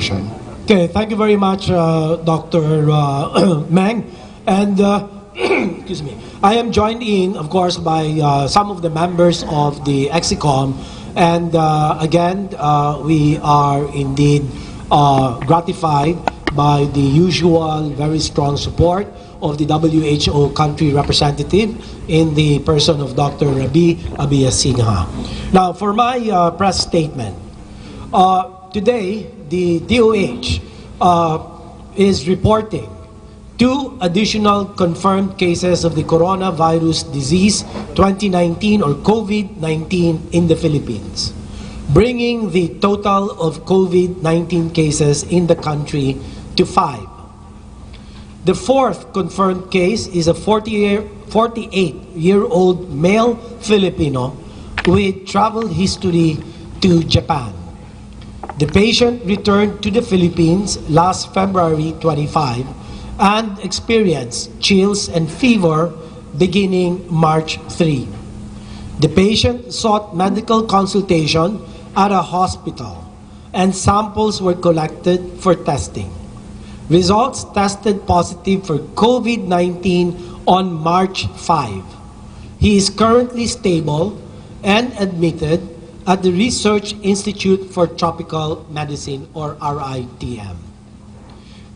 consultation. Okay, thank you very much, Dr. Meng. And excuse me, I am joined in, of course, by some of the members of the EXICOM. And again, we are indeed gratified by the usual very strong support of the WHO country representative in the person of Dr. Rabi Abiyasinghe. Now, for my press statement, today the DOH is reporting 2 additional confirmed cases of the coronavirus disease 2019 or COVID-19 in the Philippines, bringing the total of COVID-19 cases in the country to 5. The 4th confirmed case is a 48-year-old male Filipino with travel history to Japan. The patient returned to the Philippines last February 25 and experienced chills and fever beginning March 3. The patient sought medical consultation at a hospital and samples were collected for testing. Results tested positive for COVID-19 on March 5. He is currently stable and admitted at the Research Institute for Tropical Medicine or RITM.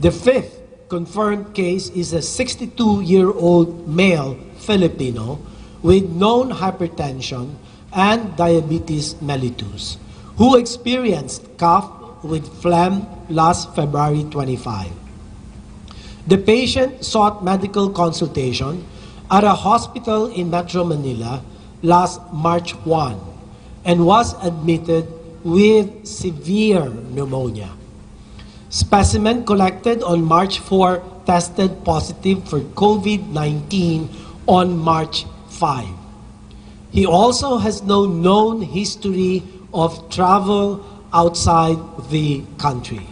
The 5th confirmed case is a 62-year-old male Filipino with known hypertension and diabetes mellitus who experienced cough with phlegm last February 25. The patient sought medical consultation at a hospital in Metro Manila last March 1 and was admitted with severe pneumonia. Specimen collected on March 4 tested positive for COVID-19 on March 5. He also has no known history of travel outside the country.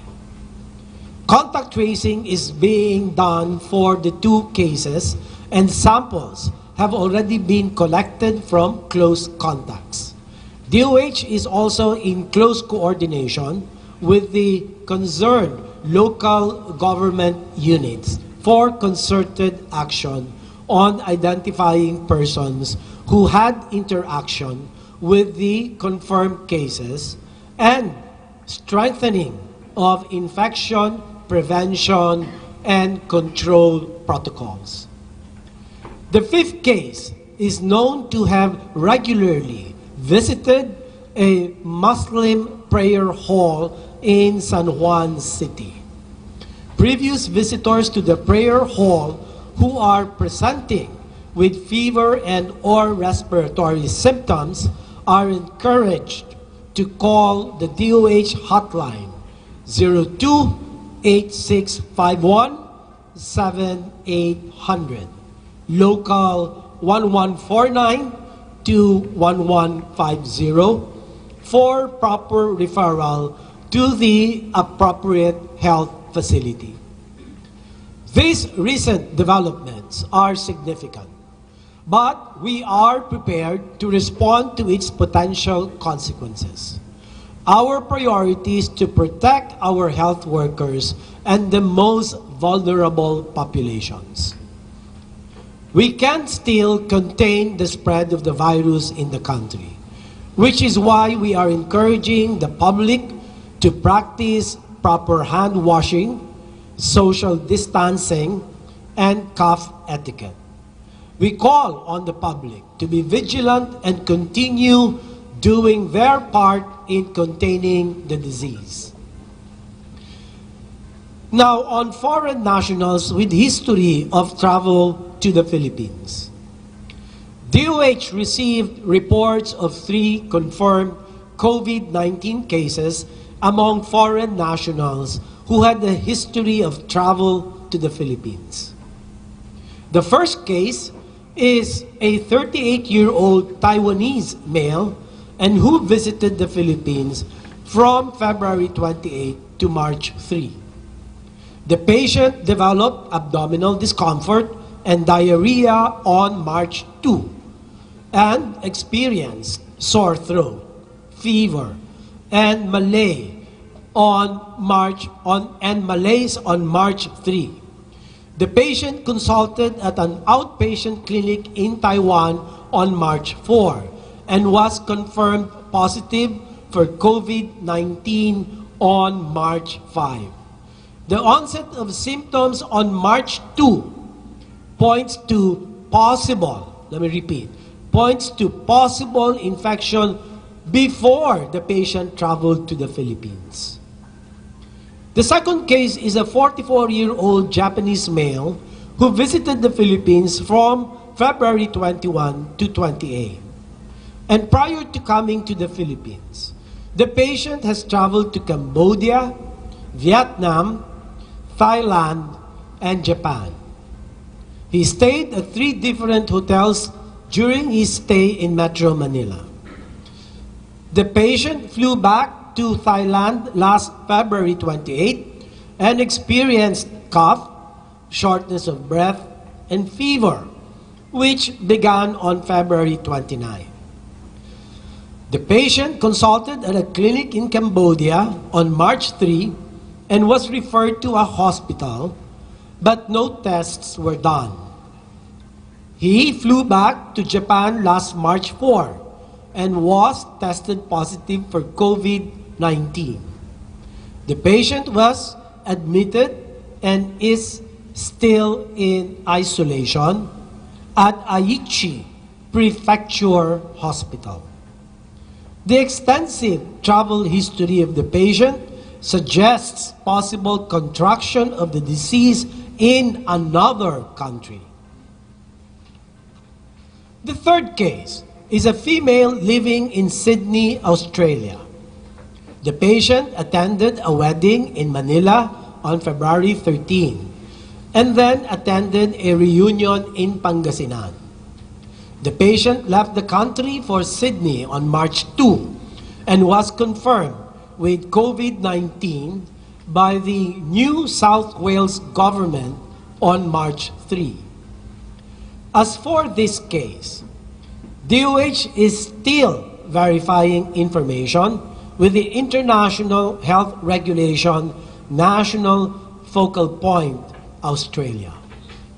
Contact tracing is being done for the 2 cases and samples have already been collected from close contacts. DOH is also in close coordination with the concerned local government units for concerted action on identifying persons who had interaction with the confirmed cases and strengthening of infection prevention and control protocols. The 5th case is known to have regularly visited a Muslim prayer hall in San Juan City. Previous visitors to the prayer hall who are presenting with fever and or respiratory symptoms are encouraged to call the DOH hotline 02-8651-7800, local 1149 to 1150 for proper referral to the appropriate health facility. These recent developments are significant, but we are prepared to respond to its potential consequences. Our priority is to protect our health workers and the most vulnerable populations. We can still contain the spread of the virus in the country, which is why we are encouraging the public to practice proper hand washing, social distancing, and cough etiquette. We call on the public to be vigilant and continue doing their part in containing the disease. Now, on foreign nationals with history of travel to the Philippines. DOH received reports of 3 confirmed COVID-19 cases among foreign nationals who had a history of travel to the Philippines. The first case is a 38-year-old Taiwanese male and who visited the Philippines from February 28 to March 3. The patient developed abdominal discomfort and diarrhea on March 2 and experienced sore throat, fever, and malaise and malaise on March 3. The patient consulted at an outpatient clinic in Taiwan on March 4 and was confirmed positive for COVID-19 on March 5. The onset of symptoms on March 2 points to possible infection before the patient traveled to the Philippines. The second case is a 44-year-old Japanese male who visited the Philippines from February 21 to 28. And prior to coming to the Philippines, the patient has traveled to Cambodia, Vietnam, Thailand, and Japan. He stayed at 3 different hotels during his stay in Metro Manila. The patient flew back to Thailand last February 28 and experienced cough, shortness of breath, and fever, which began on February 29. The patient consulted at a clinic in Cambodia on March 3 and was referred to a hospital, but no tests were done. He flew back to Japan last March 4 and was tested positive for COVID-19. The patient was admitted and is still in isolation at Aichi Prefecture Hospital. The extensive travel history of the patient suggests possible contraction of the disease in another country. The third case is a female living in Sydney, Australia. The patient attended a wedding in Manila on February 13 and then attended a reunion in Pangasinan. The patient left the country for Sydney on March 2 and was confirmed with COVID-19 by the New South Wales government on March 3. As for this case, DOH is still verifying information with the International Health Regulation National Focal Point, Australia.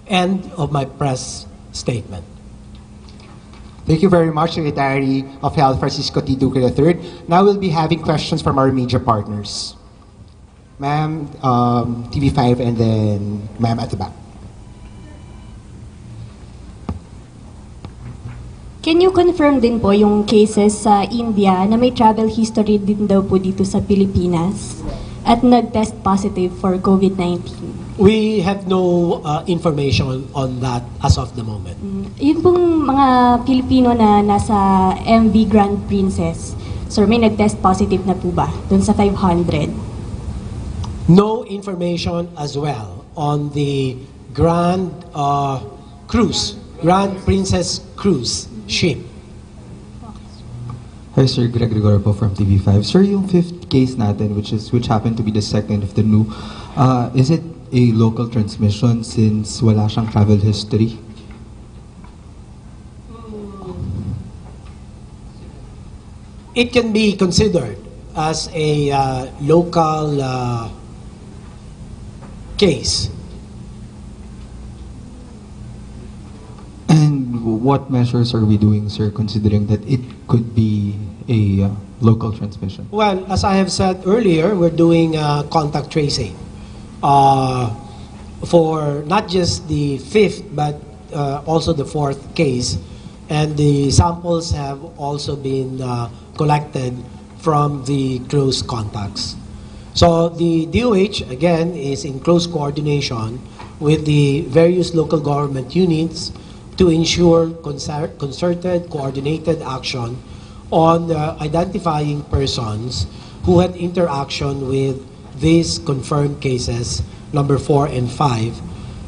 End of my press statement. Thank you very much, Secretary of Health Francisco T. Duque III. Now we'll be having questions from our media partners. Ma'am, TV5, and then ma'am at the back. Can you confirm din po yung cases sa India na may travel history din daw po dito sa Pilipinas at nag-test positive for COVID-19? We have no information on that as of the moment. Yun pong mga Pilipino na nasa MV Grand Princess, sir, may nag-test positive na po ba dun sa 500? No information as well on the Grand Princess Cruise ship. Hi Sir, Greg Gregorio po from TV5. Sir, yung 5th case natin, which happened to be the second of the new, is it a local transmission since wala siyang travel history? It can be considered as a local case. And what measures are we doing, sir, considering that it could be a local transmission? Well, as I have said earlier, we're doing contact tracing for not just the 5th, but also the 4th case. And the samples have also been collected from the close contacts. So the DOH, again, is in close coordination with the various local government units to ensure concerted, coordinated action on identifying persons who had interaction with these confirmed cases, number 4 and 5.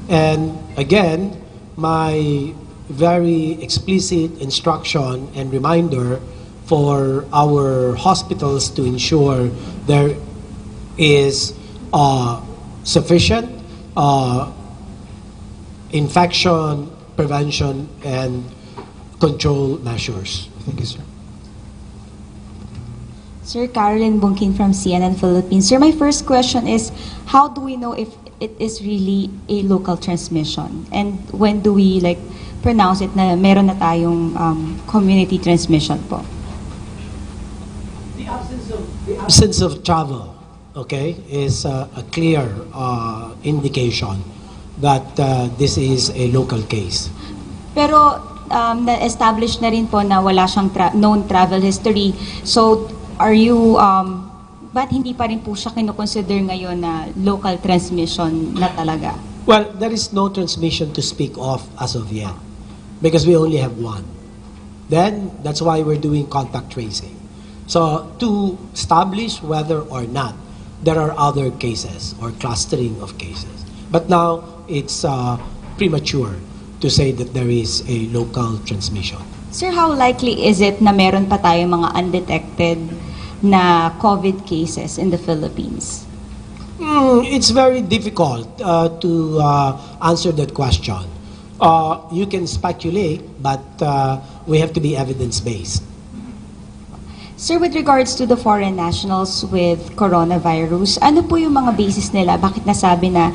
And again, my very explicit instruction and reminder for our hospitals to ensure there is sufficient infection prevention and control measures. Thank you, sir. Sir, Carolyn Bungkin from CNN Philippines. Sir, my first question is, how do we know if it is really a local transmission? And when do we pronounce it na meron na tayong community transmission po? The absence of travel, okay, is a clear indication that this is a local case. Pero na-establish na rin po na wala siyang known travel history. So, are you, ba't hindi pa rin po siya kinoconsider ngayon na local transmission na talaga? Well, there is no transmission to speak of as of yet because we only have one. Then, that's why we're doing contact tracing. So, to establish whether or not there are other cases or clustering of cases. But now, it's premature to say that there is a local transmission. Sir, how likely is it na meron pa tayong mga undetected na COVID cases in the Philippines? It's very difficult to answer that question. You can speculate, but we have to be evidence-based. Sir, with regards to the foreign nationals with coronavirus, ano po yung mga basis nila? Bakit nasabi na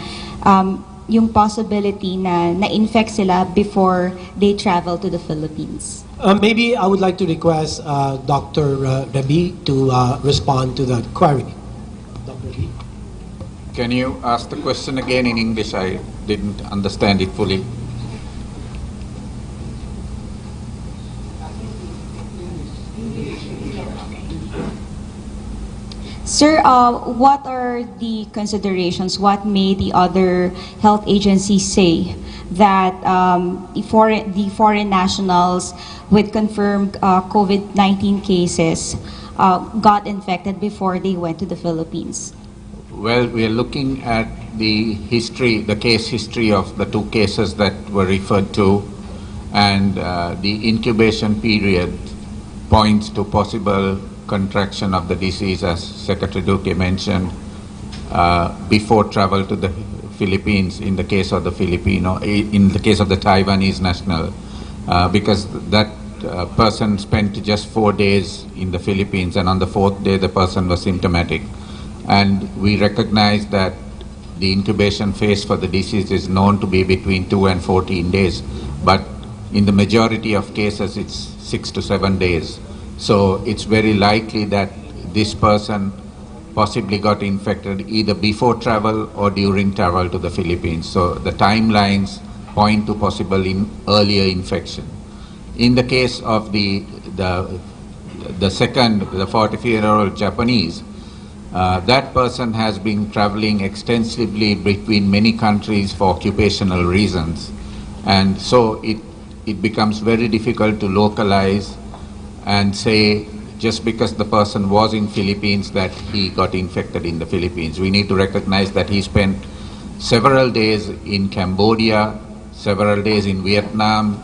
yung possibility na na-infect sila before they travel to the Philippines? Maybe I would like to request Dr. Rabi to respond to that query. Dr. Rabi? Can you ask the question again in English? I didn't understand it fully. Sir, what are the considerations? What made the other health agencies say that the foreign nationals with confirmed COVID-19 cases got infected before they went to the Philippines? Well, we are looking at the history, the case history of the two cases that were referred to, and the incubation period points to possible contraction of the disease, as Secretary Duque mentioned, before travel to the Philippines in the case of the Filipino, in the case of the Taiwanese national, because that person spent just 4 days in the Philippines, and on the 4th day the person was symptomatic. And we recognize that the incubation phase for the disease is known to be between 2 and 14 days, but in the majority of cases it's 6 to 7 days. So it's very likely that this person possibly got infected either before travel or during travel to the Philippines. So the timelines point to possible earlier infection. In the case of the second, the 44-year-old Japanese, that person has been traveling extensively between many countries for occupational reasons, and so it becomes very difficult to localize and say just because the person was in Philippines that he got infected in the Philippines. We need to recognize that he spent several days in Cambodia, several days in Vietnam,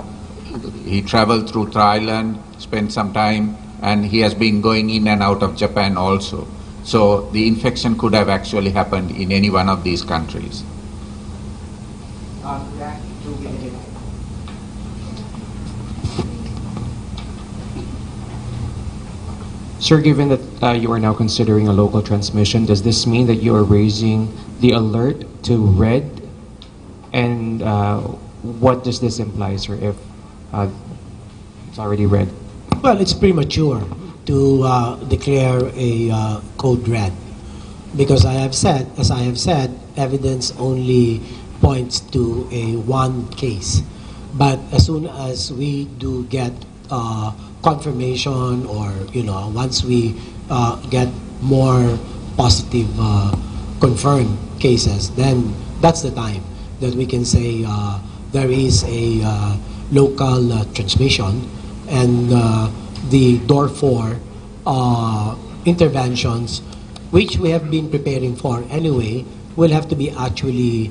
he traveled through Thailand, spent some time, and he has been going in and out of Japan also. So the infection could have actually happened in any one of these countries. Sir, given that you are now considering a local transmission, does this mean that you are raising the alert to red? And what does this imply, sir, if it's already red? Well, it's premature to declare a code red, because as I have said, evidence only points to a one case. But as soon as we do get confirmation, or once we get more positive confirmed cases, then that's the time that we can say there is a local transmission, and the door 4 interventions, which we have been preparing for anyway, will have to be actually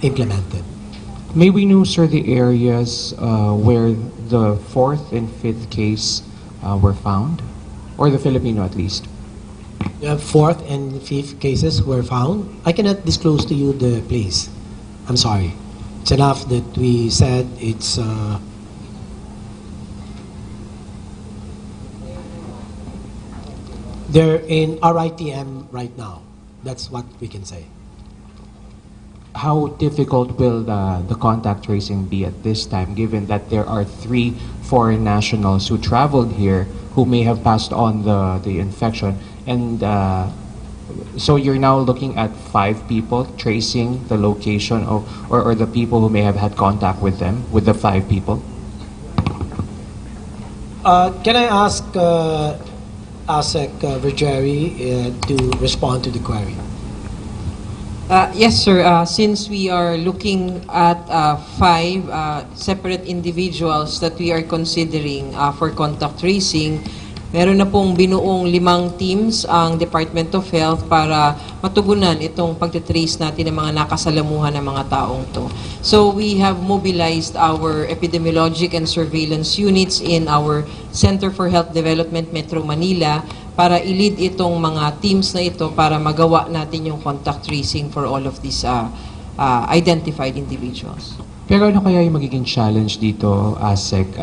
implemented. May we know, sir, the areas where the 4th and 5th case were found? Or the Filipino at least? The 4th and 5th cases were found. I cannot disclose to you the place. I'm sorry. It's enough that we said it's They're in RITM right now. That's what we can say. How difficult will the contact tracing be at this time, given that there are 3 foreign nationals who traveled here who may have passed on the infection? And so you're now looking at 5 people tracing the location of, or the people who may have had contact with them, with the 5 people? Can I ask ASEC Vergeri to respond to the query? Yes, sir. Since we are looking at 5 separate individuals that we are considering for contact tracing, meron na pong binuong 5 teams ang Department of Health para matugunan itong pagtitrace natin ng mga nakasalamuhan ng mga taong to. So we have mobilized our epidemiologic and surveillance units in our Center for Health Development Metro Manila para i-lead itong mga teams na ito para magawa natin yung contact tracing for all of these identified individuals. Pero ano kaya yung magiging challenge dito, ASEC?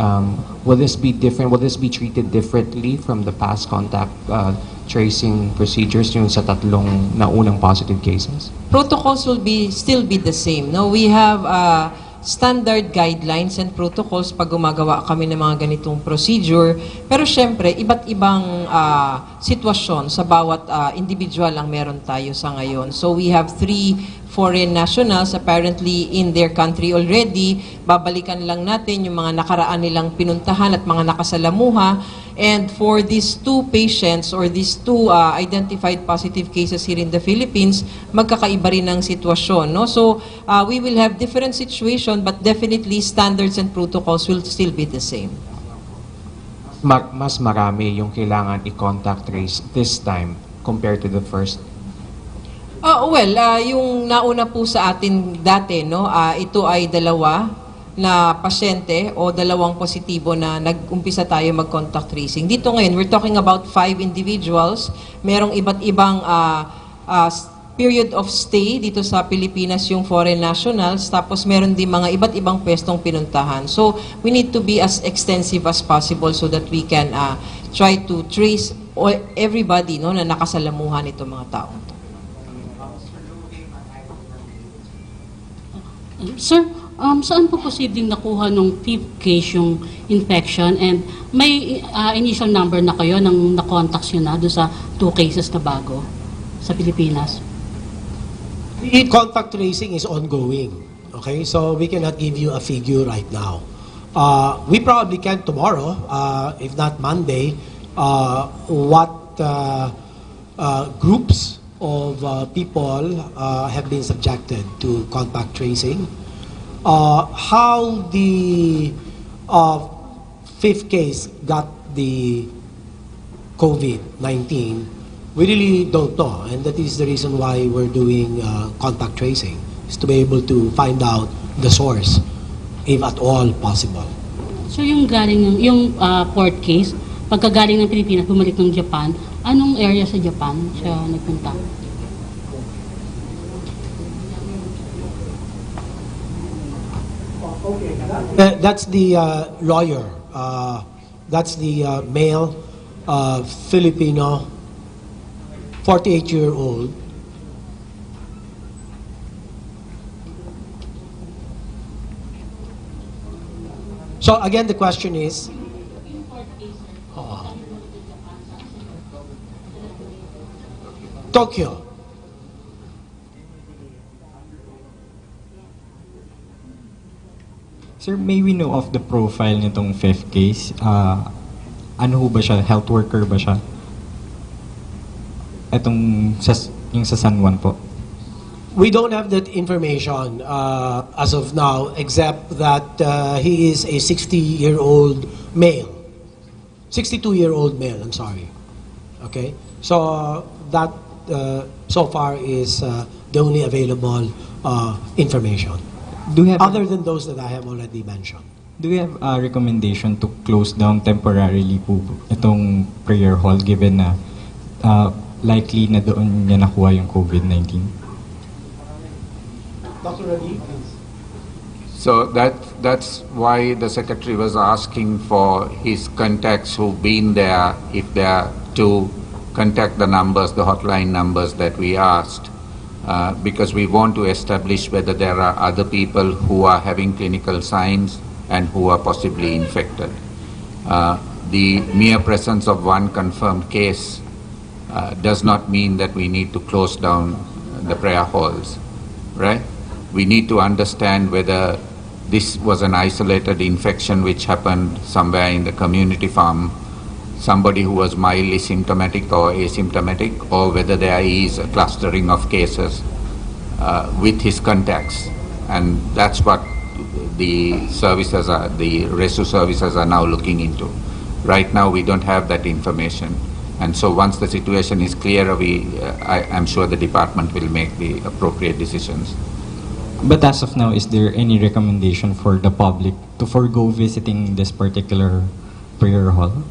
Will this be different? Will this be treated differently from the past contact tracing procedures yung sa 3 naunang positive cases? Protocols will still be the same. No, we have standard guidelines and protocols pag gumagawa kami ng mga ganitong procedure. Pero syempre, iba't ibang sitwasyon sa bawat individual ang meron tayo sa ngayon. So we have 3 foreign nationals apparently in their country already. Babalikan lang natin yung mga nakaraan nilang pinuntahan at mga nakasalamuha. And for these 2 patients or these 2 identified positive cases here in the Philippines, magkakaiba rin ang sitwasyon. No? So we will have different situation but definitely standards and protocols will still be the same. Mas marami yung kailangan i-contact trace this time compared to the first? Yung nauna po sa atin dati, no, ito ay 2 na pasyente o 2 positibo na nag-umpisa tayo mag-contact tracing. Dito ngayon, we're talking about 5 individuals. Merong iba't ibang period of stay dito sa Pilipinas yung foreign nationals, tapos meron din mga iba't ibang pwestong pinuntahan. So, we need to be as extensive as possible so that we can try to trace everybody, no, na nakasalamuhan itong mga taong to. Sir, saan po posibleng nakuha nung 5th case yung infection and may initial number na kayo ng na-contacts nyo na doon sa 2 cases na bago sa Pilipinas? The contact tracing is ongoing. Okay, so we cannot give you a figure right now. We probably can tomorrow, if not Monday, what groups of people have been subjected to contact tracing. How the 5th case got the COVID-19, we really don't know, and that is the reason why we're doing contact tracing, is to be able to find out the source, if at all possible. So yung galing yung 4th case, pagkagaling ng Pilipinas, bumalik ng Japan, anong area sa Japan siya nagpunta? That's the lawyer. That's the male Filipino, 48-year-old. So again, the question is, Tokyo. Sir, may we know of the profile nitong 5th case? Ano ho ba siya? Health worker ba siya? Yung sa San Juan po. We don't have that information as of now, except that he is a 60-year-old male. 62-year-old male, I'm sorry. Okay? So that so far is the only available information. Do we have Other than those that I have already mentioned. Do we have a recommendation to close down temporarily po itong prayer hall given na likely na doon niya nakuha yung COVID-19? Dr. Ravi, please. So that's why the secretary was asking for his contacts who've been there, if there are 2 contact the numbers, the hotline numbers that we asked, because we want to establish whether there are other people who are having clinical signs and who are possibly infected. The mere presence of one confirmed case does not mean that we need to close down the prayer halls, right? We need to understand whether this was an isolated infection which happened somewhere in the community farm, somebody who was mildly symptomatic or asymptomatic, or whether there is a clustering of cases with his contacts. And that's what the services are, the RESU services are now looking into. Right now we don't have that information. And so once the situation is clear, I'm sure the department will make the appropriate decisions. But as of now, is there any recommendation for the public to forego visiting this particular prayer hall?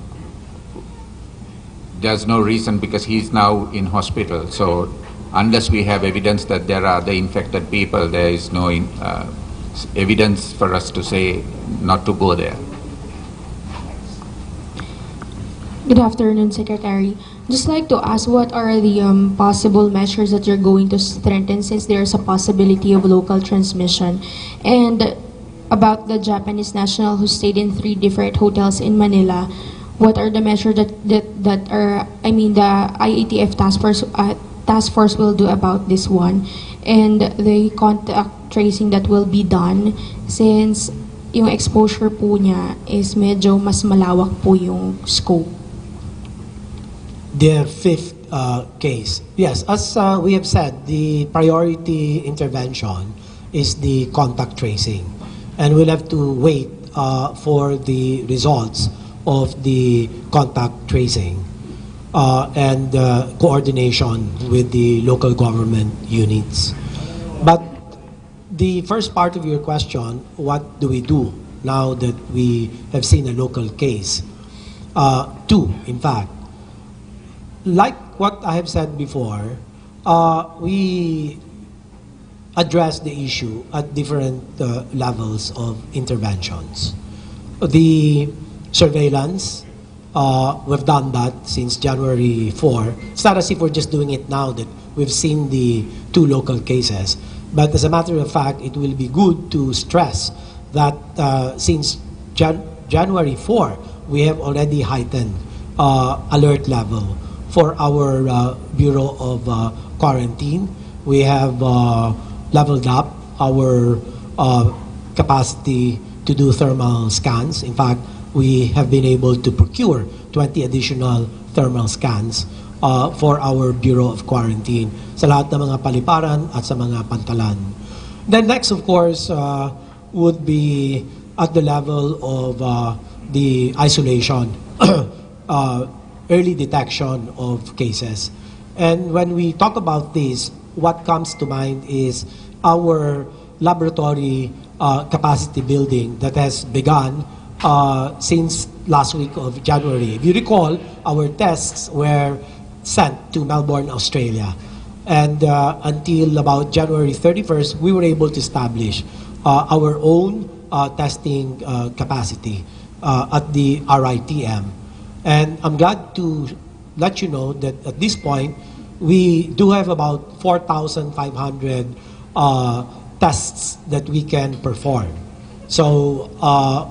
There's no reason, because he's now in hospital. So unless we have evidence that there are other infected people, there is no evidence for us to say not to go there. Good afternoon, Secretary. Just like to ask, what are the possible measures that you're going to strengthen since there's a possibility of local transmission? And about the Japanese national who stayed in 3 different hotels in Manila, what are the measures that are, I mean, the IATF task force will do about this one? And the contact tracing that will be done, since yung exposure po niya is medyo mas malawak po yung scope. The 5th case. Yes, as we have said, the priority intervention is the contact tracing. And we'll have to wait for the results of the contact tracing and coordination with the local government units. But the first part of your question, what do we do now that we have seen a local case? 2, in fact. Like what I have said before, we address the issue at different levels of interventions. The surveillance, we've done that since January 4. It's not as if we're just doing it now that we've seen the 2 local cases. But as a matter of fact, it will be good to stress that since January 4, we have already heightened alert level for our Bureau of Quarantine. We have leveled up our capacity to do thermal scans. In fact, we have been able to procure 20 additional thermal scans for our Bureau of Quarantine sa lahat ng mga paliparan at sa mga pantalan. Then next, of course, would be at the level of the isolation, early detection of cases. And when we talk about this, what comes to mind is our laboratory capacity building that has begun since last week of January. If you recall, our tests were sent to Melbourne, Australia. And until about January 31st, we were able to establish our own testing capacity at the RITM. And I'm glad to let you know that at this point, we do have about 4,500 tests that we can perform. So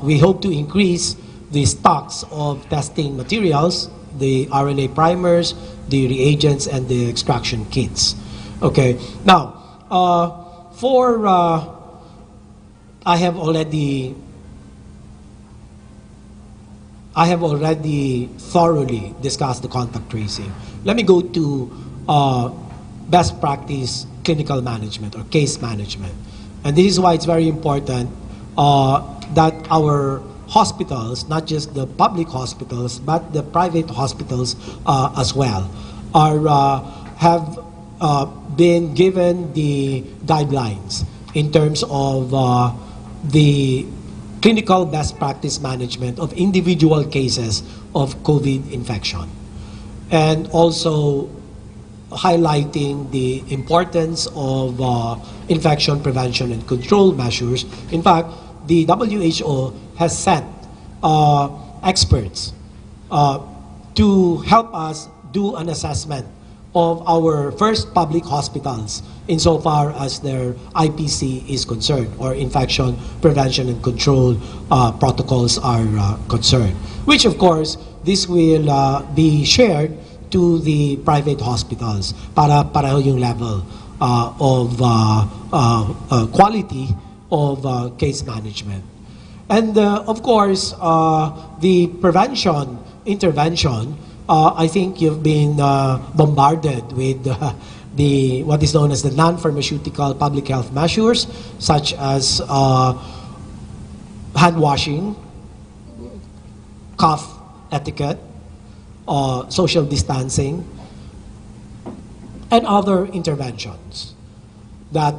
we hope to increase the stocks of testing materials, the RNA primers, the reagents, and the extraction kits. Okay. Now, I have already thoroughly discussed the contact tracing. Let me go to best practice clinical management or case management. And this is why it's very important that our hospitals, not just the public hospitals, but the private hospitals as well, have been given the guidelines in terms of the clinical best practice management of individual cases of COVID infection. And also highlighting the importance of infection prevention and control measures. In fact, the WHO has sent experts to help us do an assessment of our first public hospitals insofar as their IPC is concerned, or infection prevention and control protocols are concerned. Which of course, this will be shared to the private hospitals para pareho yung level of quality of case management. And of course, the prevention intervention, I think you've been bombarded with the what is known as the non-pharmaceutical public health measures, such as hand washing, cough etiquette, social distancing, and other interventions that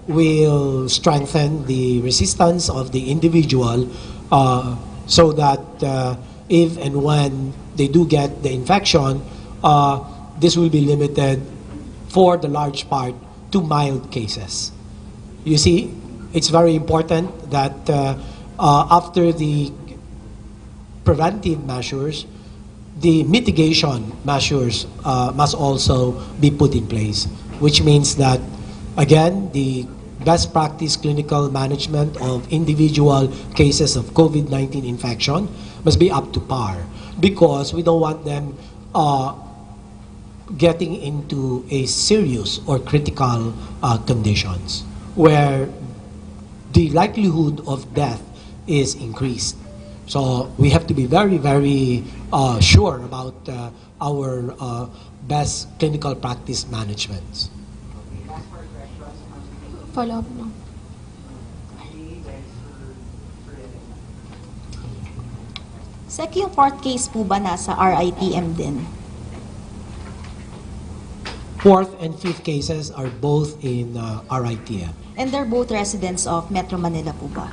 will strengthen the resistance of the individual so that if and when they do get the infection, this will be limited for the large part to mild cases. You see, it's very important that after the preventive measures, the mitigation measures must also be put in place, which means that, again, the best practice clinical management of individual cases of COVID-19 infection must be up to par, because we don't want them getting into a serious or critical conditions where the likelihood of death is increased. So we have to be very, very sure about our best clinical practice management. Follow up no. Sec, yung fourth case po ba nasa RITM din? Fourth and fifth cases are both in RITM. And they're both residents of Metro Manila po ba?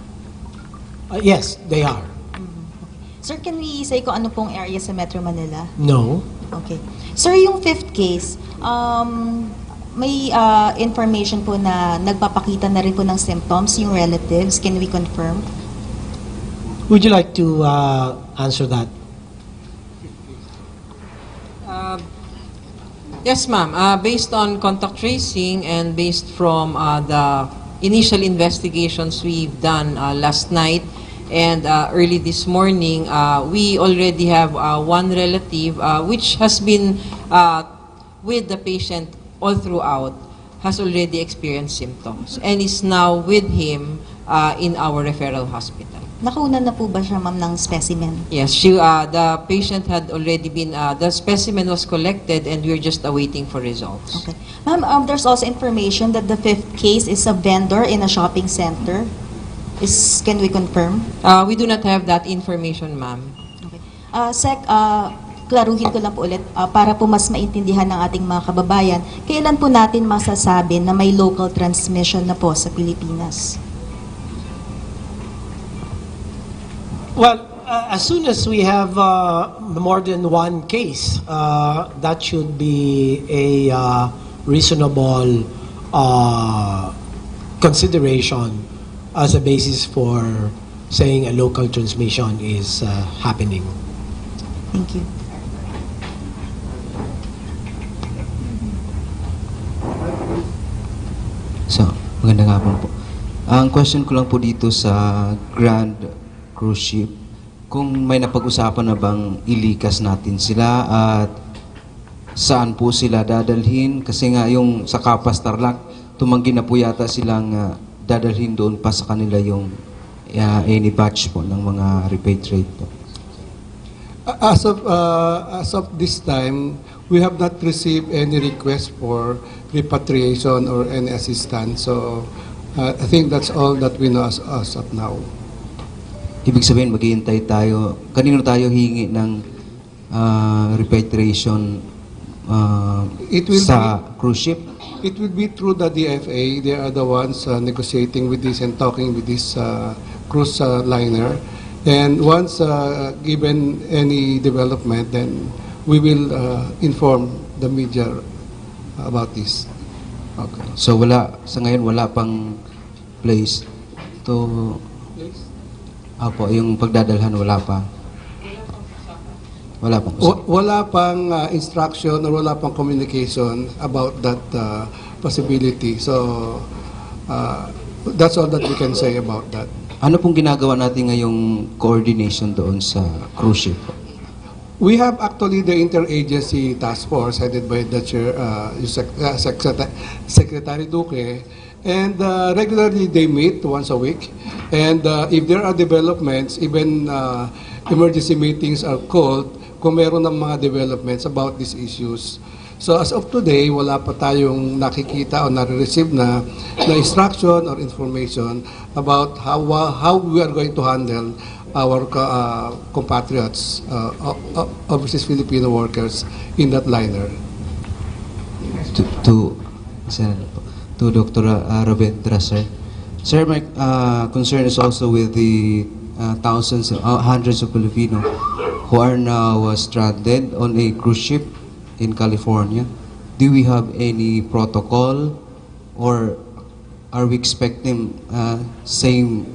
Yes, they are. Sir, can we say kung ano pong area sa Metro Manila? No. Okay. Sir, yung fifth case, may information po na nagpapakita na rin po ng symptoms yung relatives. Can we confirm? Would you like to answer that? Yes, ma'am. Based on contact tracing and based from the initial investigations we've done last night and early this morning, we already have one relative which has been with the patient all throughout, has already experienced symptoms and is now with him in our referral hospital. Nakunan na po ba siya, ma'am, ng specimen? Yes, the patient had already been, the specimen was collected and we're just awaiting for results. Okay. Ma'am, there's also information that the fifth case is a vendor in a shopping center. Can we confirm? We do not have that information, ma'am. Okay. Sec, klaruhin ko lang po ulit para po mas maintindihan ng ating mga kababayan, kailan po natin masasabi na may local transmission na po sa Pilipinas? Well, as soon as we have more than one case, that should be a reasonable consideration as a basis for saying a local transmission is happening. Thank you. So, magandang hapon po. Ang question ko lang po dito sa Grand Cruise Ship, kung may napag-usapan na bang ilikas natin sila at saan po sila dadalhin? Kasi nga yung sa Kapas Tarlac, tumanggi na po yata silang dadalhin doon pa sa kanila yung any batch po ng mga repatriate po. As of this time, we have not received any request for repatriation or any assistance. So I think that's all that we know as of now. Ibig sabihin, maghihintay tayo. Kanino tayo hingi ng repatriation sa cruise ship? It will be through the DFA. They are the ones negotiating with this and talking with this cruise liner. And once given any development, then we will inform the media about this. Okay. So sa ngayon wala pang place to... Apo, yung pagdadalhan wala pa. Wala pong Wala pang instruction or wala pang communication about that possibility. So, that's all that we can say about that. Ano pong ginagawa natin ngayong coordination doon sa cruise ship? We have actually the interagency task force headed by the chair, Secretary Duque, and regularly they meet once a week. And if there are developments, even emergency meetings are called kung meron ng mga developments about these issues. So as of today, wala pa tayong nakikita o nare-receive na instruction or information about how we are going to handle our compatriots, overseas Filipino workers in that liner. To Dr. Ravindra, sir. Sir, my concern is also with the thousands, hundreds of Filipinos who are now stranded on a cruise ship in California. Do we have any protocol, or are we expecting same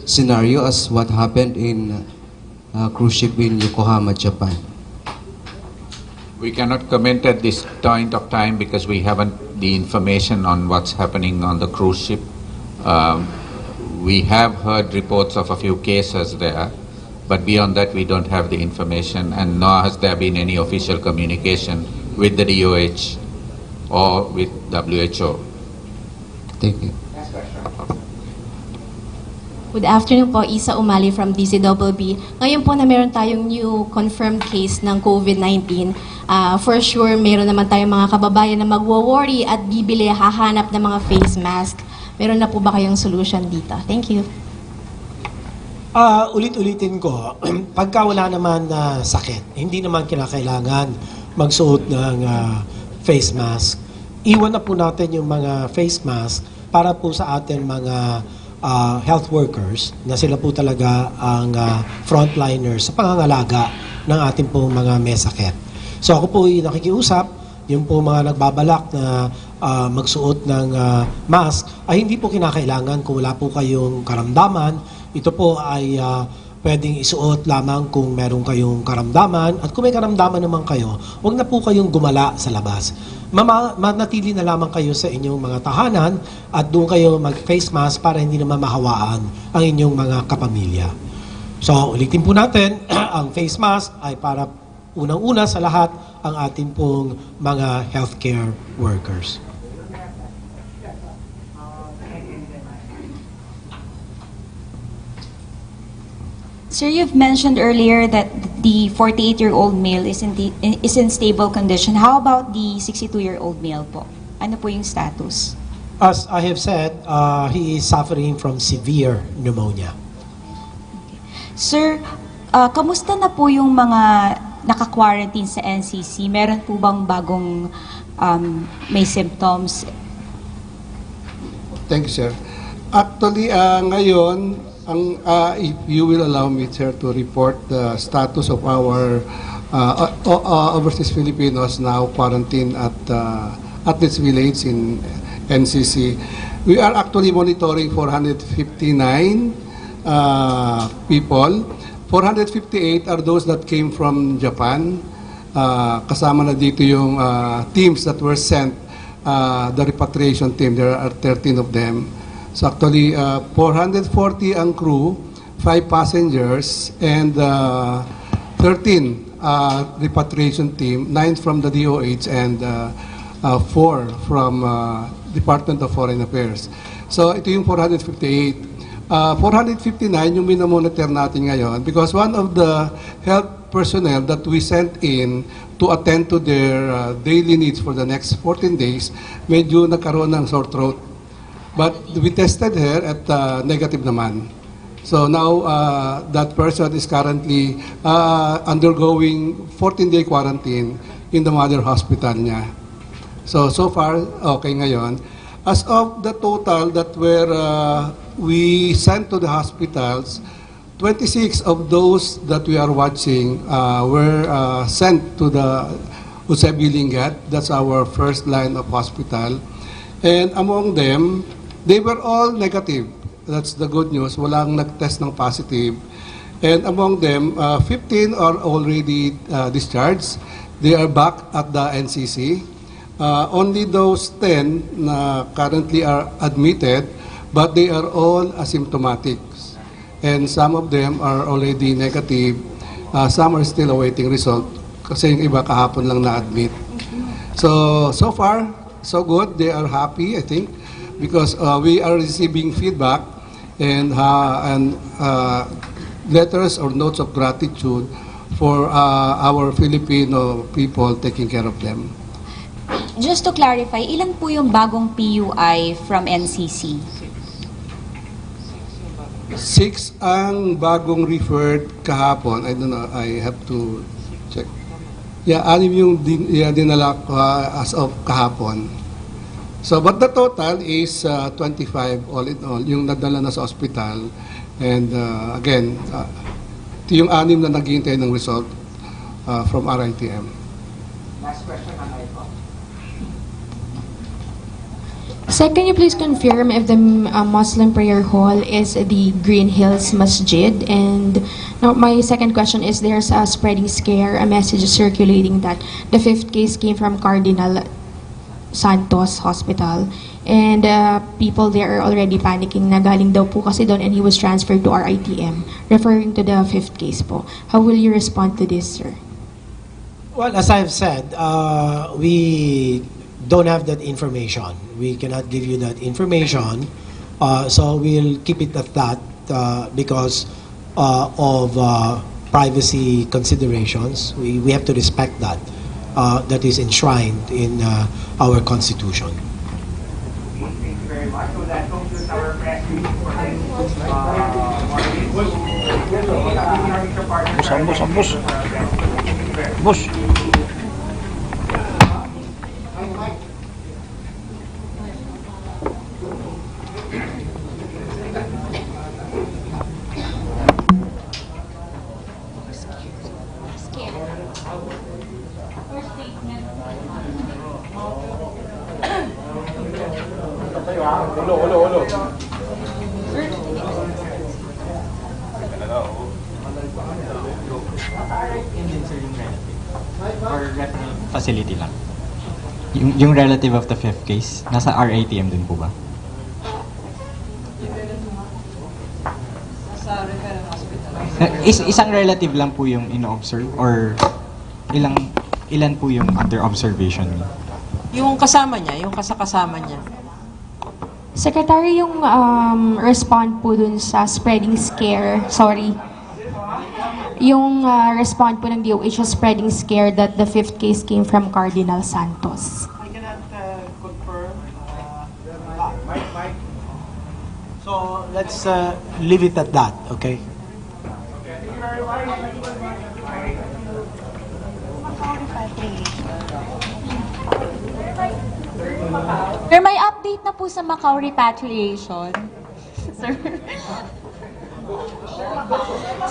scenario as what happened in cruise ship in Yokohama, Japan? We cannot comment at this point of time because we haven't the information on what's happening on the cruise ship. We have heard reports of a few cases there, but beyond that we don't have the information, and nor has there been any official communication with the DOH or with WHO. Thank you. Good afternoon po, Isa Umali from DCWB. Ngayon po na meron tayong new confirmed case ng COVID-19, for sure meron naman tayong mga kababayan na magwo-worry at bibili, hahanap ng mga face mask. Meron na po ba kayong solution dito? Thank you. Ulit-ulitin ko, pagka wala naman na sakit, hindi naman kinakailangan magsuot ng face mask. Iwan na po natin yung mga face mask para po sa atin mga health workers na sila po talaga ang frontliners sa pangangalaga ng ating pong mga may sakit. So ako po ay nakikiusap, yung po mga nagbabalak na magsuot ng mask ay hindi po kinakailangan kung wala po kayong karamdaman. Ito po ay pwedeng isuot lamang kung meron kayong karamdaman, at kung may karamdaman naman kayo, huwag na po kayong gumala sa labas. Manatili na lamang kayo sa inyong mga tahanan at doon kayo mag-face mask para hindi naman mahawaan ang inyong mga kapamilya. So, ulitin po natin, ang face mask ay para unang-una sa lahat ang ating pong mga healthcare workers. Sir, you've mentioned earlier that the 48-year-old male is in stable condition. How about the 62-year-old male po? Ano po yung status? As I have said, he is suffering from severe pneumonia. Sir, kamusta na po yung mga naka-quarantine sa NCC? Meron po bang bagong may symptoms? Thank you, sir. Actually, ngayon, if you will allow me, sir, to report the status of our overseas Filipinos now quarantined at this village in NCC. We are actually monitoring 459 people. 458 are those that came from Japan. Kasama na dito yung teams that were sent, the repatriation team. There are 13 of them. So actually, 440 ang crew, 5 passengers, and 13 repatriation team, 9 from the DOH and 4 from Department of Foreign Affairs. So ito yung 458. 459 yung minamonitor natin ngayon because one of the health personnel that we sent in to attend to their daily needs for the next 14 days, medyo nagkaroon ng sore throat. But we tested her at negative naman. So now that person is currently undergoing 14-day quarantine in the mother hospital niya. So far, okay ngayon. As of the total that we sent to the hospitals, 26 of those that we are watching were sent to the Usabi Lingat. That's our first line of hospital. And among them, they were all negative. That's the good news. Walang nag-test ng positive. And among them, 15 are already discharged. They are back at the NCC. Only those 10 na currently are admitted, but they are all asymptomatic. And some of them are already negative. Some are still awaiting result kasi yung iba kahapon lang na-admit. So far, so good. They are happy, I think, because we are receiving feedback and letters or notes of gratitude for our Filipino people taking care of them. Just to clarify, ilan po yung bagong PUI from NCC? 6 ang bagong referred kahapon. I don't know, I have to check. Yeah, 6 yung dinala ko as of kahapon. So, but the total is 25 all in all, yung nadala na sa ospital. And again, ito yung 6 na naghihintay ng result from RITM. Last question on iPhone. Sir, can you please confirm if the Muslim prayer hall is the Green Hills Masjid? And now my second question is, there's a spreading scare, a message circulating that the 5th case came from Cardinal Santos Hospital. And people there are already panicking na galing daw po kasi doon and he was transferred to RITM, referring to the 5th case po. How will you respond to this, sir? Well, as I've said, we don't have that information. We cannot give you that information. So we'll keep it at that because of privacy considerations. We have to respect that. That is enshrined in our Constitution. Thank you very much. So that concludes our press release for this morning. Bus. Or referral facility lang? Yung relative of the 5th case, nasa RATM din po ba? Isang relative lang po yung ino-observe or ilan po yung under observation niyo? Yung kasama niya, yung kasama niya. Secretary, yung respond po dun sa spreading scare, yung respond po ng DOH sa spreading scare that the 5th case came from Cardinal Santos. I cannot confirm. So let's leave it at that, okay? Sir, may update na po sa Macau repatriation. Sir.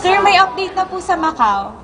Sir, may update na po sa Macau.